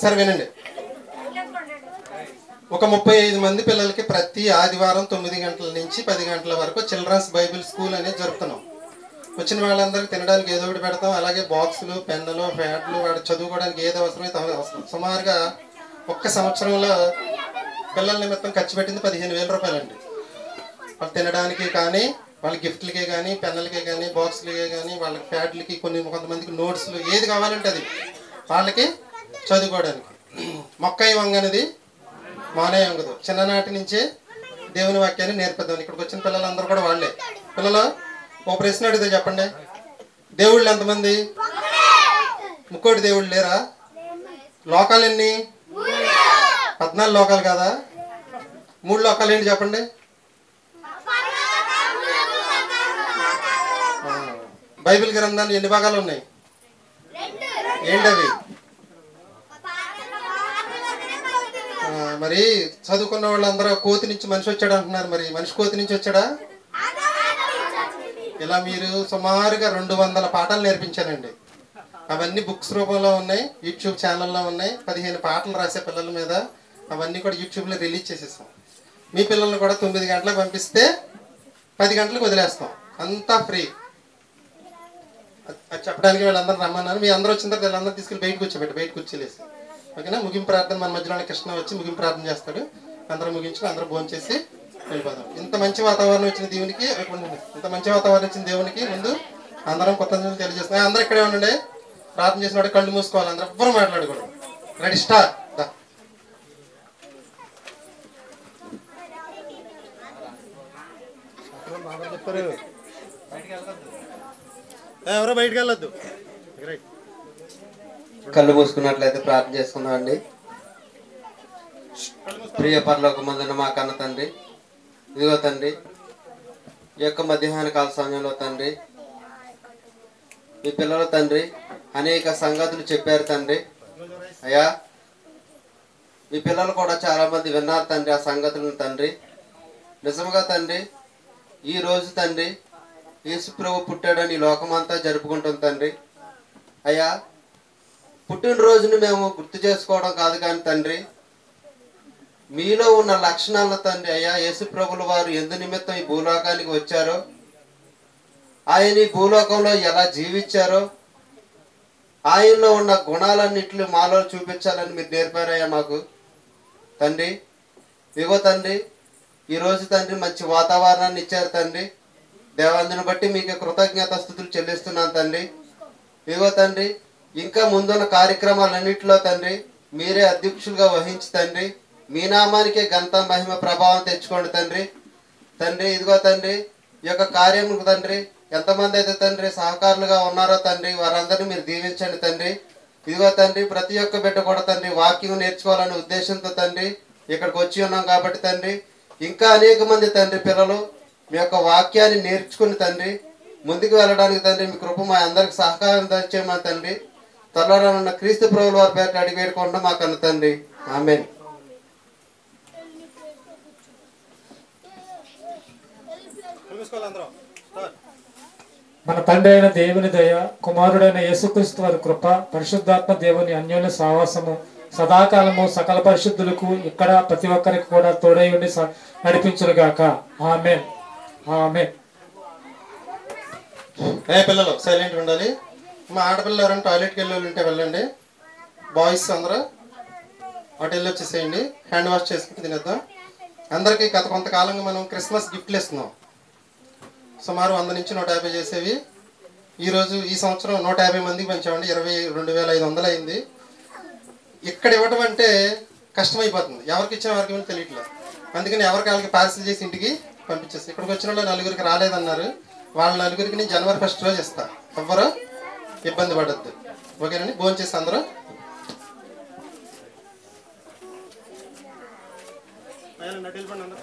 సరే వినండి. ఒక 35 మంది పిల్లలకి ప్రతి ఆదివారం 9 గంటల నుంచి 10 గంటల వరకు చిల్డ్రన్స్ బైబిల్ స్కూల్ అనేది జరుపుతున్నాం. వచ్చిన వాళ్ళందరికీ తినడానికి ఏదో ఒకటి పెడతాం. అలాగే బాక్సులు, పెన్నులు, ప్యాడ్లు, వాడు చదువుకోవడానికి ఏది అవసరమైతే అవసరం. సుమారుగా ఒక్క సంవత్సరంలో పిల్లల నిమిత్తం ఖర్చు పెట్టింది 15,000 రూపాయలండి. వాళ్ళు తినడానికి కానీ, వాళ్ళ గిఫ్ట్లకే కానీ, పెన్నులకే కానీ, బాక్సులకే కానీ, వాళ్ళకి ప్యాడ్లకి, కొంతమందికి నోట్స్లు, ఏది కావాలంటే అది వాళ్ళకి చదువుకోవడానికి. మొక్కయి వంగనది మానే వంగదు. చిన్ననాటి నుంచే దేవుని వాక్యాన్ని నేర్పిద్దాం. ఇక్కడికి వచ్చిన పిల్లలందరూ కూడా వాళ్ళే. పిల్లలు ఓ ప్రశ్న అడిగితే చెప్పండి, దేవుళ్ళు ఎంతమంది? ముక్కోటి దేవుళ్ళు లేరా? లోకాలు ఎన్ని? 14 లోకాలు కదా? 3 లోకాలు ఏంటి చెప్పండి? బైబిల్ గ్రంథాలు ఎన్ని భాగాలు ఉన్నాయి? ఏంటవి? మరి చదువుకున్న వాళ్ళందరూ కోతి నుంచి మనిషి వచ్చాడు అంటున్నారు. మరి మనిషి కోతి నుంచి వచ్చాడా? ఇలా మీరు సుమారుగా 200 పాఠాలు నేర్పించానండి. అవన్నీ బుక్స్ రూపంలో ఉన్నాయి, యూట్యూబ్ ఛానల్లో ఉన్నాయి. 15 పాటలు రాసే పిల్లల మీద అవన్నీ కూడా యూట్యూబ్లో రిలీజ్ చేసేస్తాం. మీ పిల్లల్ని కూడా 9 గంటలకు పంపిస్తే 10 గంటలకు వదిలేస్తాం. అంతా ఫ్రీ. అది చెప్పడానికి వీళ్ళందరూ రమ్మన్నారు. మీ అందరూ వచ్చిన తర్వాత వీళ్ళందరూ తీసుకెళ్ళి బయటకు వచ్చేలేసి, ఓకేనా? ముగింపు ప్రార్థన మన మధ్యలోనే కృష్ణ వచ్చి ముగింపు ప్రార్థన చేస్తాడు. అందరూ ముగించుకుని అందరూ భోజనం చేసి వెళ్ళిపోదాం. ఇంత మంచి వాతావరణం వచ్చిన దేవునికి, ముందు అందరం కృతజ్ఞతలు తెలియజేస్తున్నాం. అందరూ ఇక్కడే ఉండండి. ప్రార్థన చేసిన వాడు కళ్ళు మూసుకోవాలి. అందరూ ఎవ్వరు మాట్లాడకూడదు. Ready, start. ఎవరో బయటకు వెళ్ళొద్దు. కళ్ళు మూసుకున్నట్లయితే ప్రార్థన చేసుకుందామండి. ప్రియ పరలోకమందున మా కన్న తండ్రి, ఇదిగో తండ్రి, ఈ యొక్క మధ్యాహ్న కాల సమయంలో తండ్రి, మీ పిల్లలు తండ్రి అనేక సంగతులు చెప్పారు తండ్రి. అయ్యా, మీ పిల్లలు కూడా చాలా మంది విన్నారు తండ్రి ఆ సంగతులను తండ్రి. నిజంగా తండ్రి, ఈ రోజు తండ్రి యేసు ప్రభు పుట్టాడని లోకమంతా జరుపుకుంటుంది తండ్రి. అయ్యా, పుట్టినరోజును మేము గుర్తు చేసుకోవడం కాదు కానీ తండ్రి, మీలో ఉన్న లక్షణాలను తండ్రి అయ్యా, యేసు ప్రభుల వారు ఎందు నిమిత్తం ఈ భూలోకానికి వచ్చారో, ఆయన ఈ భూలోకంలో ఎలా జీవించారో, ఆయనలో ఉన్న గుణాలన్నింటినీ మాలో చూపించాలని మీరు నేర్పారయ్యా మాకు తండ్రి. ఇగో తండ్రి, ఈరోజు తండ్రి మంచి వాతావరణాన్ని ఇచ్చారు తండ్రి. దేవాందుని బట్టి మీకు కృతజ్ఞత స్తుతులు చెల్లిస్తున్నాను తండ్రి. ఇగో తండ్రి, ఇంకా ముందున్న కార్యక్రమాలన్నింటిలో తండ్రి మీరే అధ్యక్షులుగా వహించి తండ్రి, మీ నామానికే ఘనత మహిమ ప్రభావం తెచ్చుకోండి తండ్రి. తండ్రి ఇదిగో తండ్రి, ఈ యొక్క కార్యం తండ్రి ఎంతమంది అయితే తండ్రి సహకారులుగా ఉన్నారో తండ్రి, వారందరినీ మీరు దీవించండి తండ్రి. ఇదిగో తండ్రి, ప్రతి ఒక్క బిడ్డ కూడా తండ్రి వాక్యం నేర్చుకోవాలనే ఉద్దేశంతో తండ్రి ఇక్కడికి వచ్చి ఉన్నాం కాబట్టి తండ్రి, ఇంకా అనేక మంది తండ్రి పిల్లలు మీ యొక్క వాక్యాన్ని నేర్చుకుని తండ్రి ముందుకు వెళ్ళడానికి తండ్రి మీ కృప మా అందరికి సహకారం దయచేయమని తండ్రి, త్వరలో ఉన్న క్రీస్తు ప్రభువుల వారి పేరు అడిగి వేడుకుంటాం మా కన్న తండ్రి. ఆమేన్. మన తండ్రి అయిన దేవుని దయ, కుమారుడైన యేసుక్రీస్తు వారి కృప, పరిశుద్ధాత్మ దేవుని అన్యోన్య సావాసము సదాకాలము సకల పరిశుద్ధులకు ఇక్కడ ప్రతి ఒక్కరికి కూడా తోడై ఉండి నడిపించునుగాక. ఆమేన్. ఆమేన్. పిల్లలు సైలెంట్ ఉండాలి. మా ఆడపిల్లలు ఎవరైనా టాయిలెట్కి వెళ్ళి ఉంటే వెళ్ళండి. బాయ్స్ అందరూ అటు వెళ్ళి వచ్చేసేయండి. హ్యాండ్ వాష్ చేసుకుని తినేద్దాం. అందరికీ గత కొంతకాలంగా మనం క్రిస్మస్ గిఫ్ట్లు ఇస్తున్నాం. సుమారు 100 నుంచి 150 చేసేవి. ఈరోజు ఈ సంవత్సరం 150 మందికి పంచామండి. 22,500 అయింది. ఇక్కడ ఇవ్వడం అంటే కష్టమైపోతుంది. ఎవరికి ఇచ్చినా ఎవరికి తెలియట్లేదు. అందుకని ఎవరికి వాళ్ళకి పార్సిల్ చేసి ఇంటికి పంపించేసి, ఇక్కడికి వచ్చిన వాళ్ళు 4గురికి రాలేదన్నారు. వాళ్ళ 4గురికి నేను జనవరి 1 రోజు ఇస్తా. ఎవ్వరు ఇబ్బంది పడద్దు. ఓకేనండి. భోజనం చేసి అందరూ నటిల్పండి అందరూ.